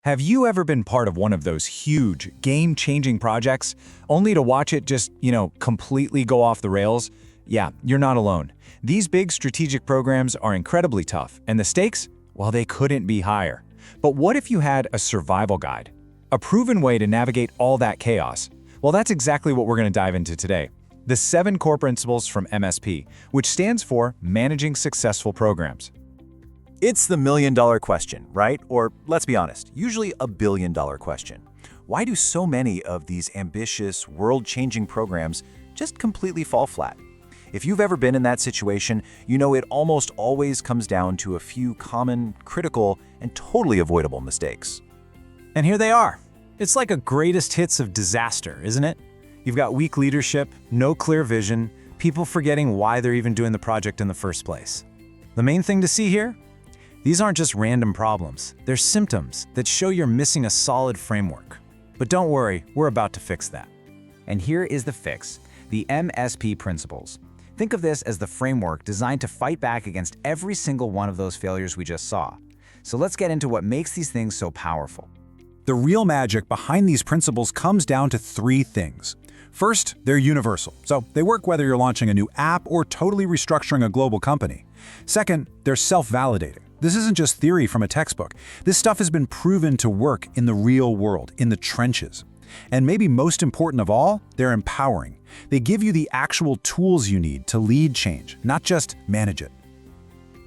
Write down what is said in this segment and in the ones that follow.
Have you ever been part of one of those huge, game-changing projects, only to watch it just, completely go off the rails? Yeah, you're not alone. These big strategic programs are incredibly tough, and the stakes? Well, they couldn't be higher. But what if you had a survival guide? A proven way to navigate all that chaos? Well, that's exactly what we're going to dive into today. The 7 core principles from MSP, which stands for Managing Successful Programs. It's the million-dollar question, right? Or, let's be honest, usually a billion-dollar question. Why do so many of these ambitious, world-changing programs just completely fall flat? If you've ever been in that situation, you know it almost always comes down to a few common, critical, and totally avoidable mistakes. And here they are. It's like a greatest hits of disaster, isn't it? You've got weak leadership, no clear vision, people forgetting why they're even doing the project in the first place. The main thing to see here? These aren't just random problems. They're symptoms that show you're missing a solid framework. But don't worry, we're about to fix that. And here is the fix, the MSP principles. Think of this as the framework designed to fight back against every single one of those failures we just saw. So let's get into what makes these things so powerful. The real magic behind these principles comes down to 3 things. First, they're universal, so they work whether you're launching a new app or totally restructuring a global company. Second, they're self-validating. This isn't just theory from a textbook. This stuff has been proven to work in the real world, in the trenches. And maybe most important of all, they're empowering. They give you the actual tools you need to lead change, not just manage it.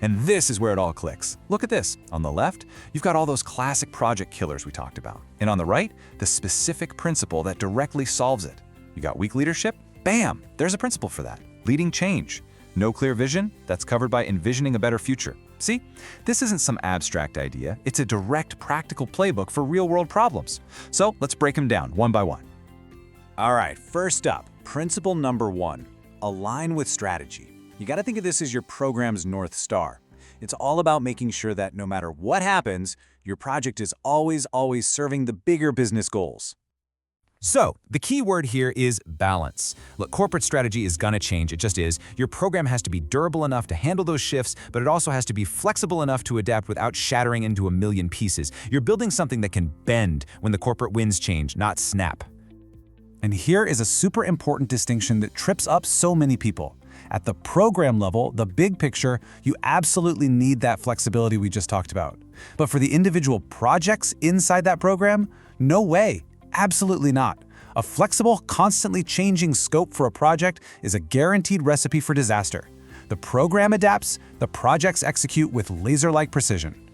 And this is where it all clicks. Look at this. On the left, you've got all those classic project killers we talked about. And on the right, the specific principle that directly solves it. You got weak leadership? Bam! There's a principle for that. Leading change. No clear vision? That's covered by envisioning a better future. See? This isn't some abstract idea. It's a direct, practical playbook for real-world problems. So let's break them down one by one. All right, first up, principle number 1, align with strategy. You got to think of this as your program's North Star. It's all about making sure that no matter what happens, your project is always serving the bigger business goals. So, the key word here is balance. Look, corporate strategy is gonna change, it just is. Your program has to be durable enough to handle those shifts, but it also has to be flexible enough to adapt without shattering into a million pieces. You're building something that can bend when the corporate winds change, not snap. And here is a super important distinction that trips up so many people. At the program level, the big picture, you absolutely need that flexibility we just talked about. But for the individual projects inside that program, no way. Absolutely not. A flexible, constantly changing scope for a project is a guaranteed recipe for disaster. The program adapts, the projects execute with laser-like precision.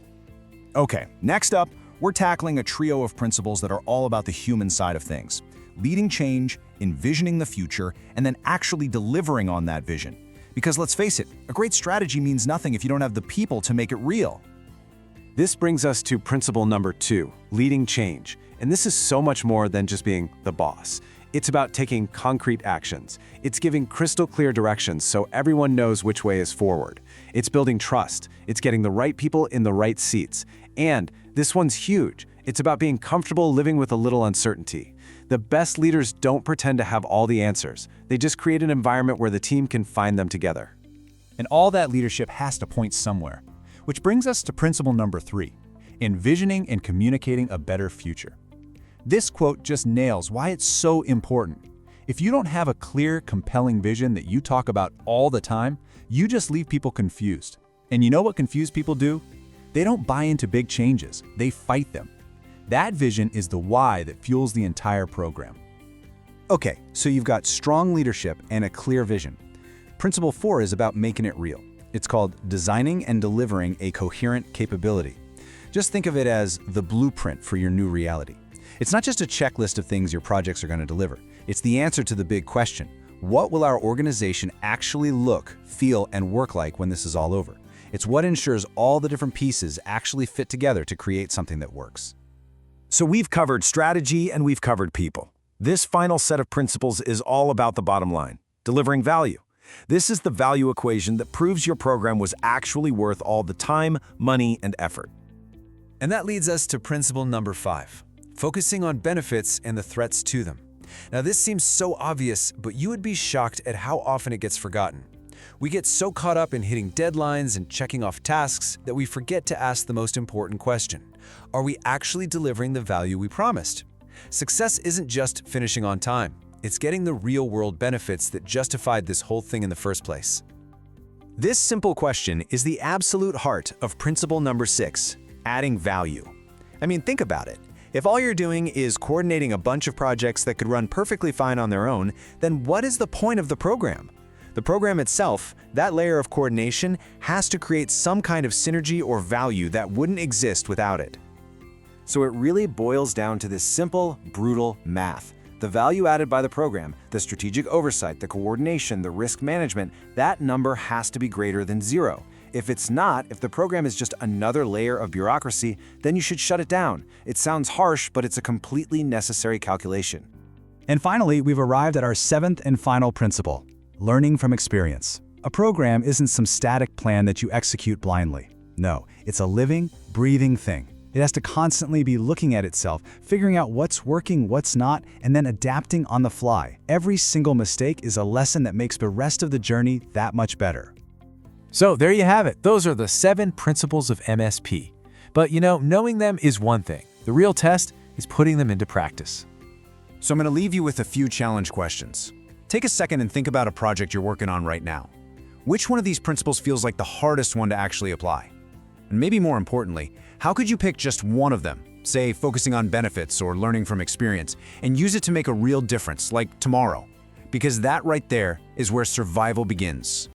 Okay, next up, we're tackling a trio of principles that are all about the human side of things. Leading change, envisioning the future, and then actually delivering on that vision. Because let's face it, a great strategy means nothing if you don't have the people to make it real. This brings us to principle number 2, leading change. And this is so much more than just being the boss. It's about taking concrete actions. It's giving crystal clear directions so everyone knows which way is forward. It's building trust. It's getting the right people in the right seats. And this one's huge. It's about being comfortable living with a little uncertainty. The best leaders don't pretend to have all the answers. They just create an environment where the team can find them together. And all that leadership has to point somewhere. Which brings us to principle number 3, envisioning and communicating a better future. This quote just nails why it's so important. If you don't have a clear, compelling vision that you talk about all the time, you just leave people confused. And you know what confused people do? They don't buy into big changes, they fight them. That vision is the why that fuels the entire program. Okay, so you've got strong leadership and a clear vision. Principle 4 is about making it real. It's called designing and delivering a coherent capability. Just think of it as the blueprint for your new reality. It's not just a checklist of things your projects are going to deliver. It's the answer to the big question. What will our organization actually look, feel, and work like when this is all over? It's what ensures all the different pieces actually fit together to create something that works. So we've covered strategy and we've covered people. This final set of principles is all about the bottom line, delivering value. This is the value equation that proves your program was actually worth all the time, money, and effort. And that leads us to principle number 5, focusing on benefits and the threats to them. Now this seems so obvious, but you would be shocked at how often it gets forgotten. We get so caught up in hitting deadlines and checking off tasks that we forget to ask the most important question. Are we actually delivering the value we promised? Success isn't just finishing on time. It's getting the real-world benefits that justified this whole thing in the first place. This simple question is the absolute heart of principle number 6, adding value. I mean, think about it. If all you're doing is coordinating a bunch of projects that could run perfectly fine on their own, then what is the point of the program? The program itself, that layer of coordination, has to create some kind of synergy or value that wouldn't exist without it. So it really boils down to this simple, brutal math. The value added by the program, the strategic oversight, the coordination, the risk management, that number has to be greater than 0. If it's not, if the program is just another layer of bureaucracy, then you should shut it down. It sounds harsh, but it's a completely necessary calculation. And finally, we've arrived at our 7th and final principle, learning from experience. A program isn't some static plan that you execute blindly. No, it's a living, breathing thing. It has to constantly be looking at itself, figuring out what's working, what's not, and then adapting on the fly. Every single mistake is a lesson that makes the rest of the journey that much better. So there you have it. Those are the 7 principles of MSP. But knowing them is one thing. The real test is putting them into practice. So I'm going to leave you with a few challenge questions. Take a second and think about a project you're working on right now. Which one of these principles feels like the hardest one to actually apply? And maybe more importantly, how could you pick just one of them, say focusing on benefits or learning from experience, and use it to make a real difference, like tomorrow? Because that right there is where survival begins.